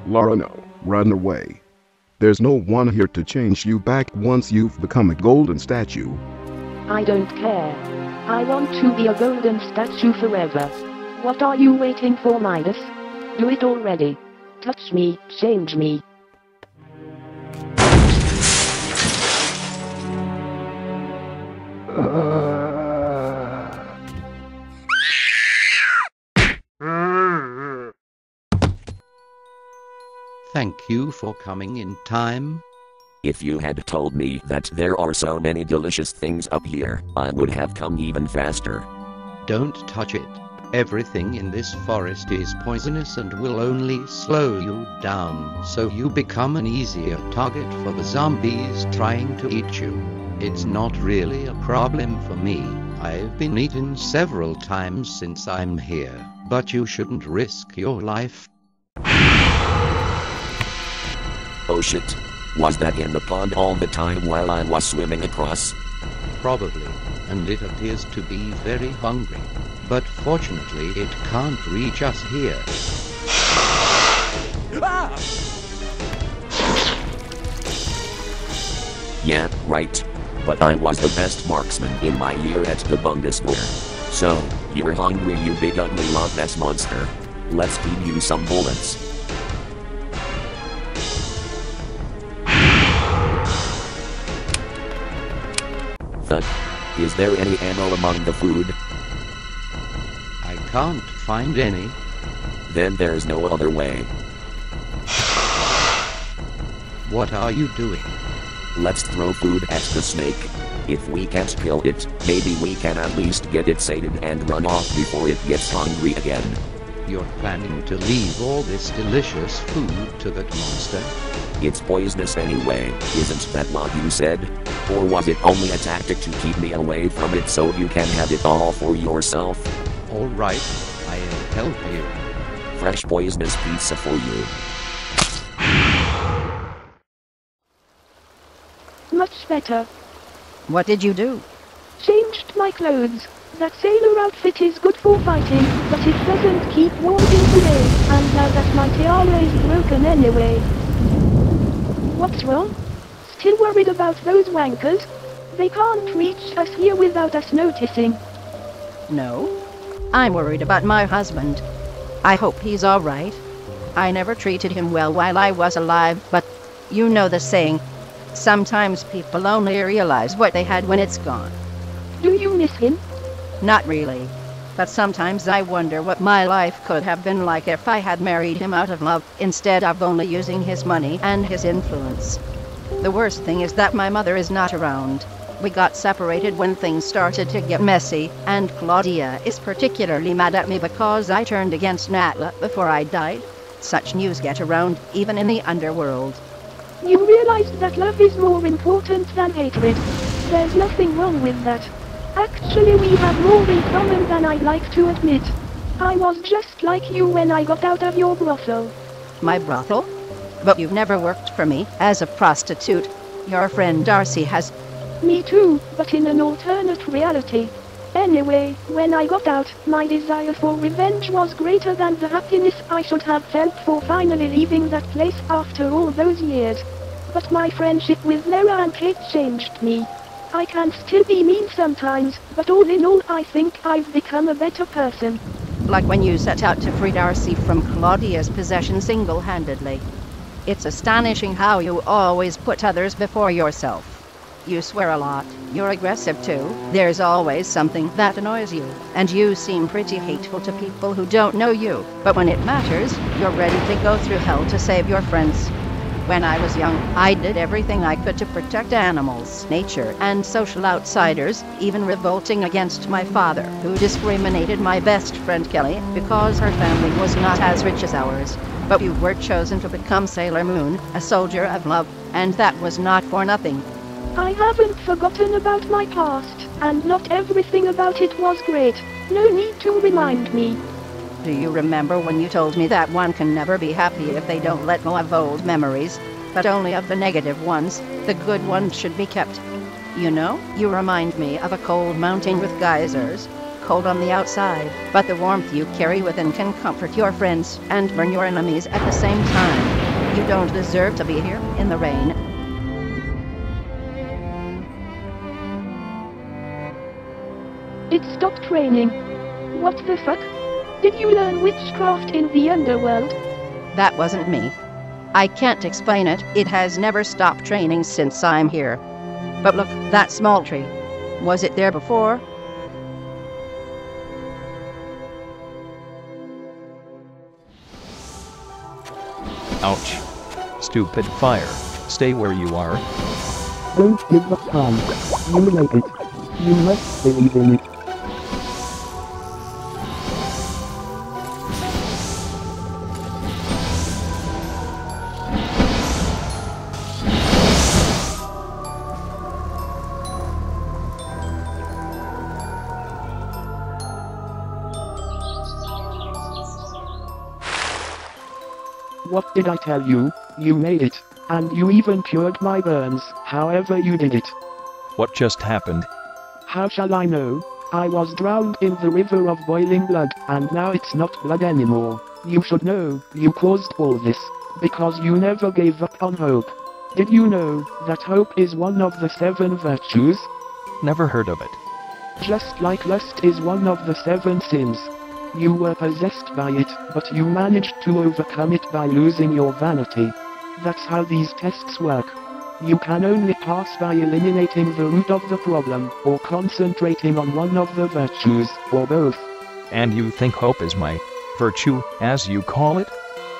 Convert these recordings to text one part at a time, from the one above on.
Laura, no, run away. There's no one here to change you back once you've become a golden statue. I don't care. I want to be a golden statue forever. What are you waiting for, Midas? Do it already. Touch me, change me. Thank you for coming in time. If you had told me that there are so many delicious things up here, I would have come even faster. Don't touch it. Everything in this forest is poisonous and will only slow you down, so you become an easier target for the zombies trying to eat you. It's not really a problem for me. I've been eaten several times since I'm here, but you shouldn't risk your life. Oh shit. Was that in the pond all the time while I was swimming across? Probably, and it appears to be very hungry. But fortunately it can't reach us here. Yeah, right. But I was the best marksman in my year at the Bundeswehr. So, you're hungry, you big ugly Loch Ness monster. Let's feed you some bullets. Thud. Is there any ammo among the food? I can't find any. Then there's no other way. What are you doing? Let's throw food at the snake. If we can't kill it, maybe we can at least get it sated and run off before it gets hungry again. You're planning to leave all this delicious food to that monster? It's poisonous anyway, isn't that what you said? Or was it only a tactic to keep me away from it so you can have it all for yourself? Alright, I'll help you. Fresh poisonous pizza for you. Much better. What did you do? Changed my clothes. That sailor outfit is good for fighting, but it doesn't keep warm in today, and now that my tiara is broken anyway. What's wrong? Still worried about those wankers? They can't reach us here without us noticing. No. I'm worried about my husband. I hope he's alright. I never treated him well while I was alive, but you know the saying. Sometimes people only realize what they had when it's gone. Do you miss him? Not really. But sometimes I wonder what my life could have been like if I had married him out of love, instead of only using his money and his influence. The worst thing is that my mother is not around. We got separated when things started to get messy, and Claudia is particularly mad at me because I turned against Natla before I died. Such news get around, even in the underworld. You realize that love is more important than hatred. There's nothing wrong with that. Actually, we have more in common than I'd like to admit. I was just like you when I got out of your brothel. My brothel? But you've never worked for me as a prostitute. Your friend Darcy has. Me too, but in an alternate reality. Anyway, when I got out, my desire for revenge was greater than the happiness I should have felt for finally leaving that place after all those years. But my friendship with Lara and Kate changed me. I can still be mean sometimes, but all in all I think I've become a better person. Like when you set out to free Darcy from Claudia's possession single-handedly. It's astonishing how you always put others before yourself. You swear a lot, you're aggressive too, there's always something that annoys you, and you seem pretty hateful to people who don't know you, but when it matters, you're ready to go through hell to save your friends. When I was young, I did everything I could to protect animals, nature, and social outsiders, even revolting against my father, who discriminated my best friend Kelly because her family was not as rich as ours. But you were chosen to become Sailor Moon, a soldier of love, and that was not for nothing. I haven't forgotten about my past, and not everything about it was great. No need to remind me. Do you remember when you told me that one can never be happy if they don't let go of old memories, but only of the negative ones? The good ones should be kept. You know, you remind me of a cold mountain with geysers. cold on the outside, but the warmth you carry within can comfort your friends and burn your enemies at the same time. You don't deserve to be here in the rain. It stopped raining. What the fuck? Did you learn witchcraft in the underworld? That wasn't me. I can't explain it. It has never stopped raining since I'm here. But look, that small tree. Was it there before? Ouch. Stupid fire. Stay where you are. Don't give up on. You make it. You must believe in it. What did I tell you? You made it. And you even cured my burns, however you did it. What just happened? How shall I know? I was drowned in the river of boiling blood, and now it's not blood anymore. You should know, you caused all this, because you never gave up on hope. Did you know that hope is one of the 7 virtues? Never heard of it. Just like lust is one of the 7 sins. You were possessed by it, but you managed to overcome it by losing your vanity. That's how these tests work. You can only pass by eliminating the root of the problem, or concentrating on one of the virtues, or both. And you think hope is my virtue, as you call it?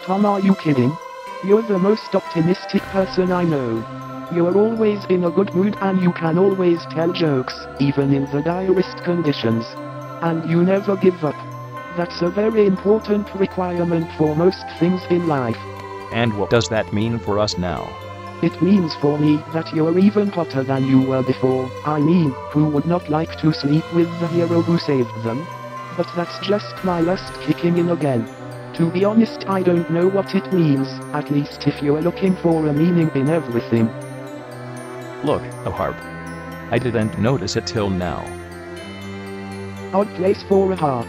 Tom, are you kidding? You're the most optimistic person I know. You're always in a good mood and you can always tell jokes, even in the direst conditions. And you never give up. That's a very important requirement for most things in life. And what does that mean for us now? It means for me that you're even hotter than you were before. I mean, who would not like to sleep with the hero who saved them? But that's just my lust kicking in again. To be honest, I don't know what it means, at least if you're looking for a meaning in everything. Look, a harp. I didn't notice it till now. Odd place for a harp.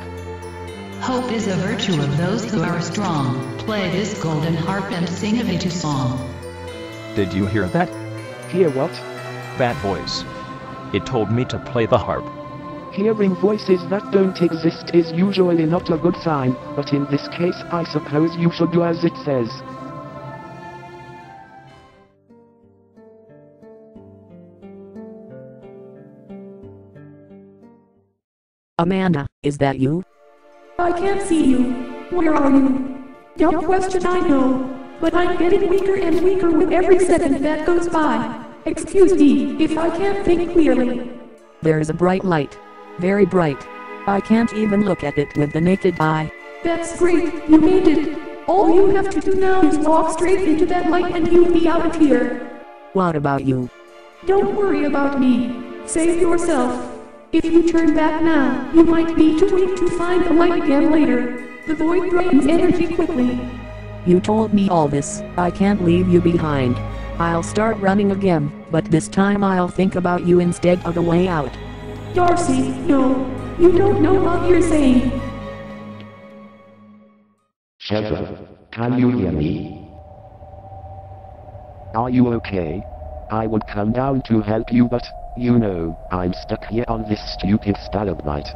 Hope is a virtue of those who are strong. Play this golden harp and sing a Maiou song. Did you hear that? Hear what? That voice. It told me to play the harp. Hearing voices that don't exist is usually not a good sign, but in this case I suppose you should do as it says. Amanda, is that you? I can't see you. Where are you? Don't question, I know. But I'm getting weaker and weaker with every second that goes by. Excuse me if I can't think clearly. There's a bright light. Very bright. I can't even look at it with the naked eye. That's great, you made it. All you have to do now is walk straight into that light and you'll be out of here. What about you? Don't worry about me. Save yourself. If you turn back now, you might be too weak to find the light again later. The void drains energy quickly. You told me all this. I can't leave you behind. I'll start running again, but this time I'll think about you instead of the way out. Darcy, no. You don't know what you're saying. Sheva, can you hear me? Are you okay? I would come down to help you, but, you know, I'm stuck here on this stupid stalagmite.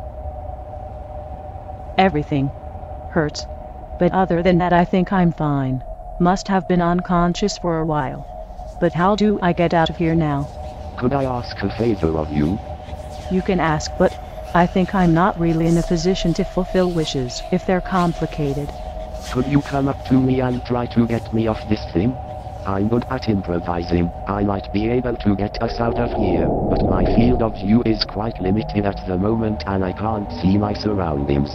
Everything hurts. But other than that, I think I'm fine. Must have been unconscious for a while. But how do I get out of here now? Could I ask a favor of you? You can ask, but I think I'm not really in a position to fulfill wishes if they're complicated. Could you come up to me and try to get me off this thing? I'm good at improvising. I might be able to get us out of here, but my field of view is quite limited at the moment and I can't see my surroundings.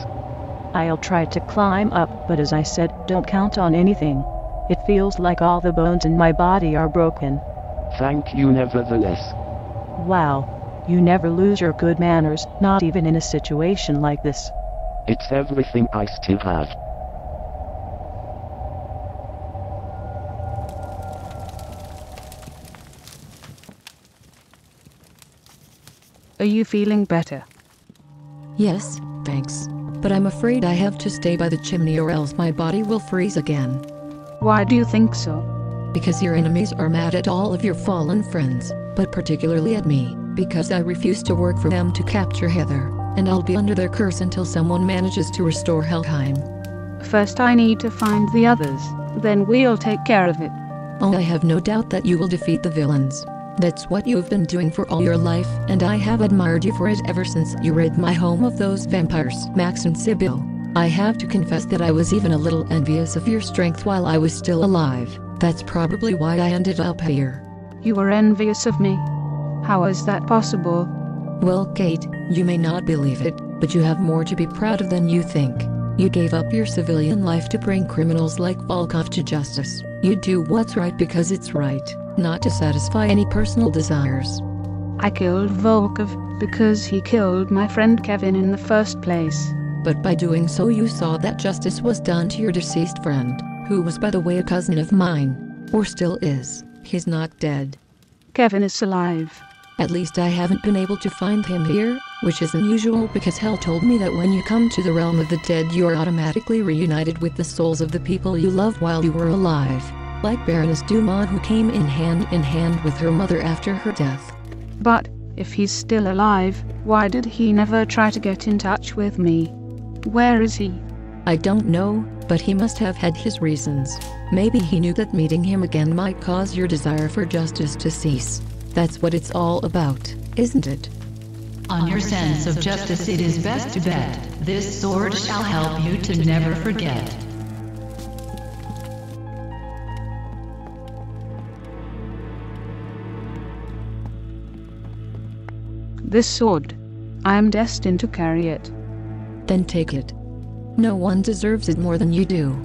I'll try to climb up, but as I said, don't count on anything. It feels like all the bones in my body are broken. Thank you nevertheless. Wow, you never lose your good manners, not even in a situation like this. It's everything I still have. Are you feeling better? Yes, thanks. But I'm afraid I have to stay by the chimney or else my body will freeze again. Why do you think so? Because your enemies are mad at all of your fallen friends, but particularly at me, because I refuse to work for them to capture Heather, and I'll be under their curse until someone manages to restore Helheim. First I need to find the others, then we'll take care of it. Oh, I have no doubt that you will defeat the villains. That's what you've been doing for all your life, and I have admired you for it ever since you rid my home of those vampires, Max and Sybil. I have to confess that I was even a little envious of your strength while I was still alive. That's probably why I ended up here. You were envious of me? How is that possible? Well, Kate, you may not believe it, but you have more to be proud of than you think. You gave up your civilian life to bring criminals like Volkov to justice. You do what's right because it's right, not to satisfy any personal desires. I killed Volkov because he killed my friend Kevin in the first place. But by doing so you saw that justice was done to your deceased friend, who was by the way a cousin of mine, or still is. He's not dead. Kevin is alive. At least I haven't been able to find him here, which is unusual because Hell told me that when you come to the realm of the dead you're automatically reunited with the souls of the people you loved while you were alive, like Baroness Dumont who came in hand with her mother after her death. But, if he's still alive, why did he never try to get in touch with me? Where is he? I don't know, but he must have had his reasons. Maybe he knew that meeting him again might cause your desire for justice to cease. That's what it's all about, isn't it? On your sense of justice it is best to bet. This sword shall help you to never forget. This sword. I am destined to carry it. Then take it. No one deserves it more than you do.